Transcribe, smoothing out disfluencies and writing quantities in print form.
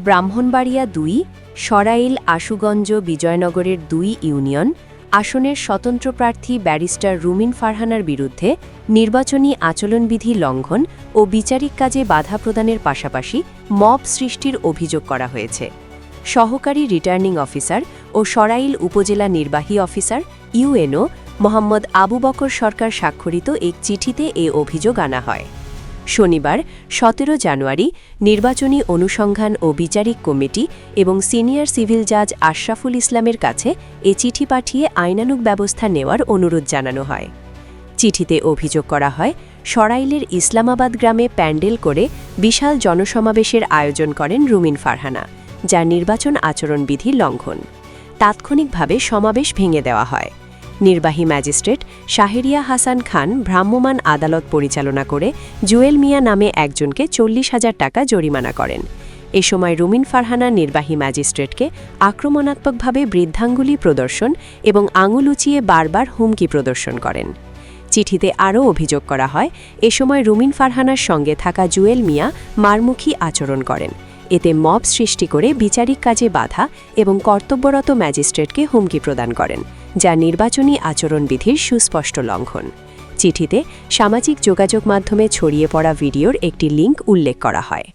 Brahmanbaria ২, Sarail Ashuganj বিজয়নগরের ২ union আসনের স্বতন্ত্র প্রার্থী ব্যারিস্টার রুমিন ফারহানার বিরুদ্ধে নির্বাচনী আচরণবিধি লঙ্ঘন ও বিচারিক কাজে বাধা প্রদানের পাশাপাশি মব সৃষ্টির অভিযোগ করা হয়েছে। সহকারী রিটার্নিং অফিসার ও সরাইল উপজেলা নির্বাহী অফিসার ইউএনও মোহাম্মদ আবু বকর সরকার স্বাক্ষরিত এক চিঠিতে এ অভিযোগ আনা হয়। শনিবার ১৭ জানুয়ারি নির্বাচনী অনুসন্ধান ও বিচারিক কমিটি এবং সিনিয়র সিভিল জাজ আশরাফুল ইসলামের কাছে এ চিঠি পাঠিয়ে আইনানুগ ব্যবস্থা নেওয়ার অনুরোধ জানানো হয়। চিঠিতে অভিযোগ করা হয়, সরাইলের ইসলামাবাদ গ্রামে প্যান্ডেল করে বিশাল জনসমাবেশের আয়োজন করেন রুমিন ফারহানা, যা নির্বাচন আচরণবিধি লঙ্ঘন। তাৎক্ষণিকভাবে সমাবেশ ভেঙে দেওয়া হয়। নির্বাহী ম্যাজিস্ট্রেট শাহেরিয়া হাসান খান ভ্রাম্যমাণ আদালত পরিচালনা করে জুয়েল মিয়া নামে একজনকে ৪০,০০০ টাকা জরিমানা করেন। এ সময় রুমিন ফারহানা নির্বাহী ম্যাজিস্ট্রেটকে আক্রমণাত্মকভাবে বৃদ্ধাঙ্গুলি প্রদর্শন এবং আঙুল উঁচিয়ে বারবার হুমকি প্রদর্শন করেন। চিঠিতে আরও অভিযোগ করা হয়, এ সময় রুমিন ফারহানার সঙ্গে থাকা জুয়েল মিয়া মারমুখী আচরণ করেন। এতে মব সৃষ্টি করে বিচারিক কাজে বাধা এবং কর্তব্যরত ম্যাজিস্ট্রেটকে হুমকি প্রদান করেন, যা নির্বাচনী আচরণবিধির সুস্পষ্ট লঙ্ঘন। চিঠিতে সামাজিক যোগাযোগ মাধ্যমে ছড়িয়ে পড়া ভিডিওর একটি লিঙ্ক উল্লেখ করা হয়।